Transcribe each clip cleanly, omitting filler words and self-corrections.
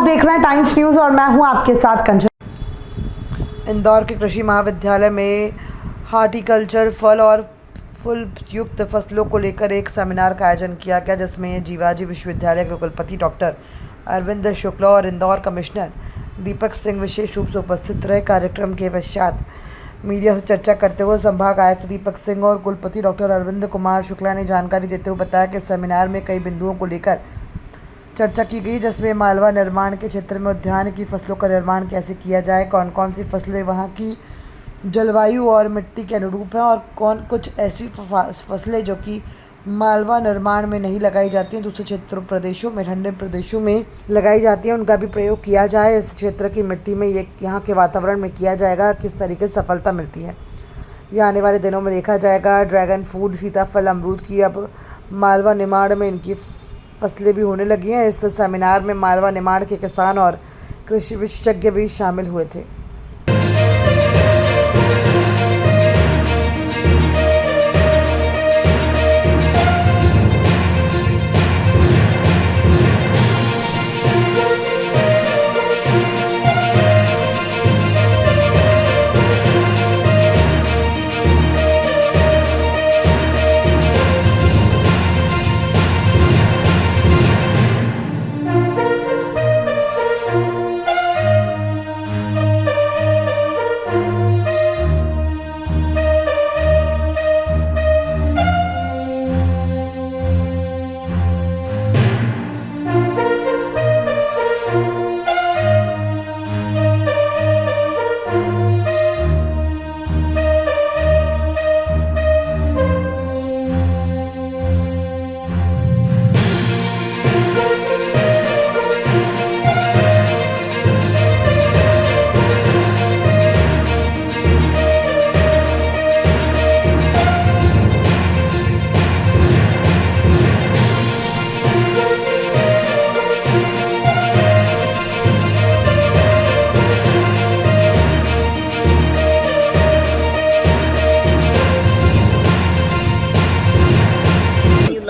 आप देख रहे हैं टाइम्स न्यूज़ और मैं हूं आपके साथ कंचन। इंदौर के कृषि महाविद्यालय में हार्टिकल्चर फल और फूल युक्त फसलों को लेकर एक सेमिनार का आयोजन किया गया, जिसमें जीवाजी विश्वविद्यालय के कुलपति डॉक्टर अरविंद शुक्ला और इंदौर कमिश्नर दीपक सिंह विशेष रूप से उपस्थित रहे। कार्यक्रम के पश्चात मीडिया से चर्चा करते हुए संभाग आयुक्त दीपक सिंह और कुलपति डॉक्टर अरविंद कुमार शुक्ला ने जानकारी देते हुए बताया कि सेमिनार में कई बिंदुओं को लेकर चर्चा की गई, जिसमें मालवा निर्माण के क्षेत्र में उद्यान की फसलों का निर्माण कैसे किया जाए, कौन कौन सी फसलें वहां की जलवायु और मिट्टी के अनुरूप हैं और कौन कुछ ऐसी फसलें जो कि मालवा निर्माण में नहीं लगाई जाती हैं, दूसरे क्षेत्रों प्रदेशों में ठंडे प्रदेशों में लगाई जाती हैं, उनका भी प्रयोग किया जाए। इस क्षेत्र की मिट्टी में ये यहाँ के वातावरण में किया जाएगा, किस तरीके से सफलता मिलती है यह आने वाले दिनों में देखा जाएगा। ड्रैगन फ्रूट, सीताफल, अमरूद की अब मालवा निमाड़ में इनकी फसलें भी होने लगी हैं। इस सेमिनार में मालवा निमाड़ के किसान और कृषि विशेषज्ञ भी शामिल हुए थे।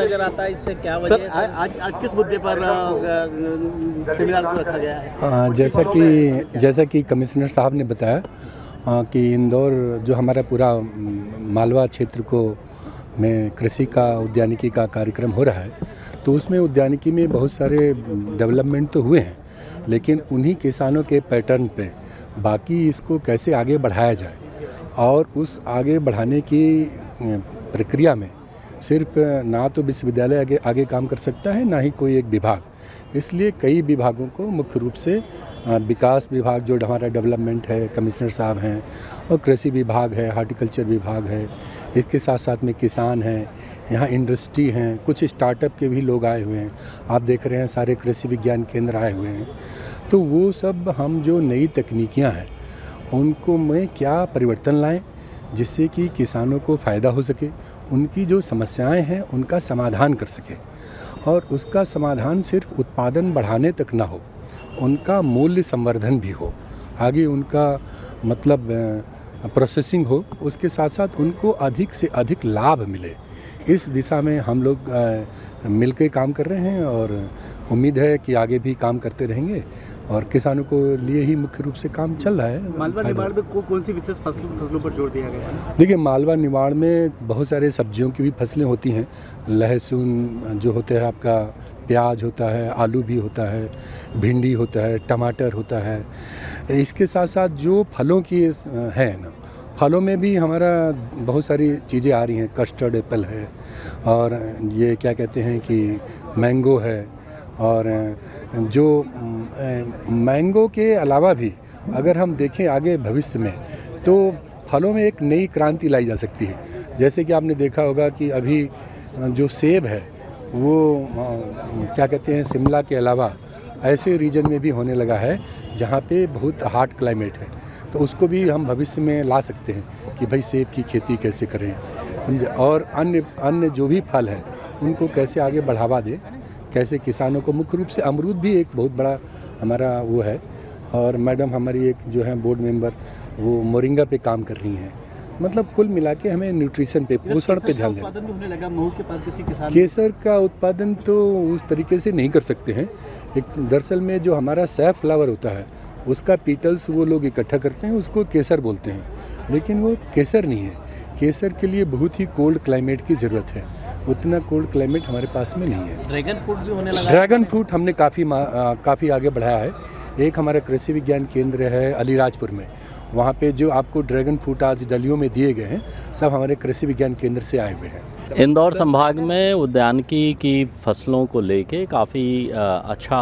नजर आता है, इससे क्या वजह है? आज किस मुद्दे पर सेमिनार को रखा गया है? जैसा कि कमिश्नर साहब ने बताया कि इंदौर जो हमारा पूरा मालवा क्षेत्र को में कृषि का उद्यानिकी का कार्यक्रम हो रहा है, तो उसमें उद्यानिकी में बहुत सारे डेवलपमेंट तो हुए हैं, लेकिन उन्हीं किसानों के पैटर्न पे बाकी इसको कैसे आगे बढ़ाया जाए और उस आगे बढ़ाने की प्रक्रिया में सिर्फ ना तो विश्वविद्यालय आगे काम कर सकता है, ना ही कोई एक विभाग। इसलिए कई विभागों को मुख्य रूप से विकास विभाग जो हमारा डेवलपमेंट है, कमिश्नर साहब हैं, और कृषि विभाग है, हार्टिकल्चर विभाग है, इसके साथ साथ में किसान हैं, यहाँ इंडस्ट्री हैं, कुछ स्टार्टअप के भी लोग आए हुए हैं। आप देख रहे हैं सारे कृषि विज्ञान केंद्र आए हुए हैं। तो वो सब हम जो नई तकनीकियाँ हैं उनको में क्या परिवर्तन लाएँ जिससे कि किसानों को फ़ायदा हो सके, उनकी जो समस्याएं हैं उनका समाधान कर सके, और उसका समाधान सिर्फ उत्पादन बढ़ाने तक ना हो, उनका मूल्य संवर्धन भी हो, आगे उनका मतलब प्रोसेसिंग हो, उसके साथ साथ उनको अधिक से अधिक लाभ मिले। इस दिशा में हम लोग मिलकर काम कर रहे हैं और उम्मीद है कि आगे भी काम करते रहेंगे और किसानों को लिए ही मुख्य रूप से काम चल रहा है। मालवा निमाड़ में कौन सी विशेष फसलों पर जोर दिया गया है? देखिए, मालवा निमाड़ में बहुत सारे सब्जियों की भी फसलें होती हैं। लहसुन जो होता है आपका, प्याज होता है, आलू भी होता है, भिंडी होता है, टमाटर होता है। इसके साथ साथ जो फलों की है ना, फलों में भी हमारा बहुत सारी चीज़ें आ रही हैं। कस्टर्ड एप्पल है और ये क्या कहते हैं कि मैंगो है, और जो मैंगो के अलावा भी अगर हम देखें आगे भविष्य में तो फलों में एक नई क्रांति लाई जा सकती है। जैसे कि आपने देखा होगा कि अभी जो सेब है वो क्या कहते हैं, शिमला के अलावा ऐसे रीजन में भी होने लगा है जहाँ पे बहुत हॉट क्लाइमेट है, तो उसको भी हम भविष्य में ला सकते हैं कि भाई सेब की खेती कैसे करें, समझे, और अन्य जो भी फल है उनको कैसे आगे बढ़ावा दें, कैसे किसानों को। मुख्य रूप से अमरूद भी एक बहुत बड़ा हमारा वो है, और मैडम हमारी एक जो है बोर्ड मेंबर वो मोरिंगा पे काम कर रही हैं, मतलब कुल मिला के हमें न्यूट्रिशन पे, पोषण पे ध्यान देना। उत्पादन भी होने लगा महू के पास किसी किसान। केसर का उत्पादन तो उस तरीके से नहीं कर सकते हैं। एक दरअसल में जो हमारा सैफ फ्लावर होता है उसका पीटल्स वो लोग इकट्ठा करते हैं, उसको केसर बोलते हैं, लेकिन वो केसर नहीं है। केसर के लिए बहुत ही कोल्ड क्लाइमेट की ज़रूरत है, उतना कोल्ड क्लाइमेट हमारे पास में नहीं है। ड्रैगन फ्रूट भी होने लगा। ड्रैगन फ्रूट हमने काफ़ी आगे बढ़ाया है। एक हमारा कृषि विज्ञान केंद्र है अलीराजपुर में, वहाँ पे जो आपको ड्रैगन फ्रूट आज डलियों में दिए गए हैं सब हमारे कृषि विज्ञान केंद्र से आए हुए हैं। इंदौर संभाग में उद्यानिकी की फसलों को लेके काफ़ी अच्छा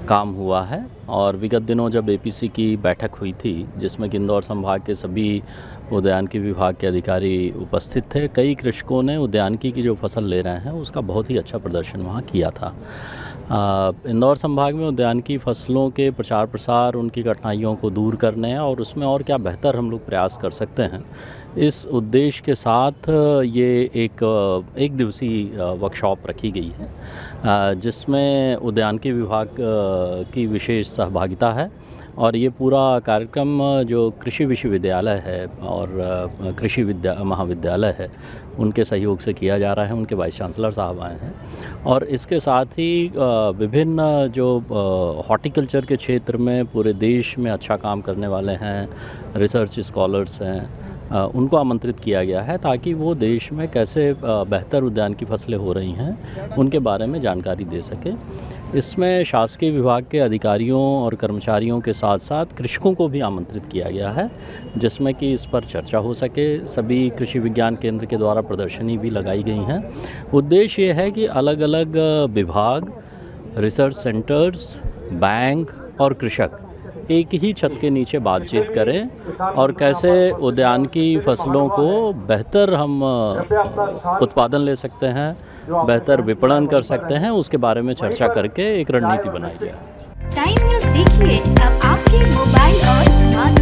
काम हुआ है और विगत दिनों जब एपीसी की बैठक हुई थी जिसमें कि इंदौर संभाग के सभी उद्यानिकी विभाग के अधिकारी उपस्थित थे, कई कृषकों ने उद्यानिकी की जो फसल ले रहे हैं उसका बहुत ही अच्छा प्रदर्शन वहाँ किया था। इंदौर संभाग में उद्यानिकी फसलों के प्रचार प्रसार, उनकी कठिनाइयों को दूर करने और उसमें और क्या बेहतर हम लोग प्रयास कर सकते हैं, इस उद्देश्य के साथ ये एक दिवसीय वर्कशॉप रखी गई है जिसमें उद्यानिकी विभाग की विशेष सहभागिता है और ये पूरा कार्यक्रम जो कृषि विश्वविद्यालय है और कृषि महाविद्यालय है उनके सहयोग से किया जा रहा है। उनके वाइस चांसलर साहब आए हैं और इसके साथ ही विभिन्न जो हॉर्टिकल्चर के क्षेत्र में पूरे देश में अच्छा काम करने वाले हैं, रिसर्च स्कॉलर्स हैं, उनको आमंत्रित किया गया है ताकि वो देश में कैसे बेहतर उद्यान की फसलें हो रही हैं उनके बारे में जानकारी दे सके। इसमें शासकीय विभाग के अधिकारियों और कर्मचारियों के साथ साथ कृषकों को भी आमंत्रित किया गया है जिसमें कि इस पर चर्चा हो सके। सभी कृषि विज्ञान केंद्र के द्वारा प्रदर्शनी भी लगाई गई हैं। उद्देश्य ये है कि अलग अलग विभाग, रिसर्च सेंटर्स, बैंक और कृषक एक ही छत के नीचे बातचीत करें और कैसे उद्यानिकी फसलों को बेहतर हम उत्पादन ले सकते हैं, बेहतर विपणन कर सकते हैं, उसके बारे में चर्चा करके एक रणनीति बनाई जाए। टाइम न्यूज़ देखिए अब आपके मोबाइल और स्मार्ट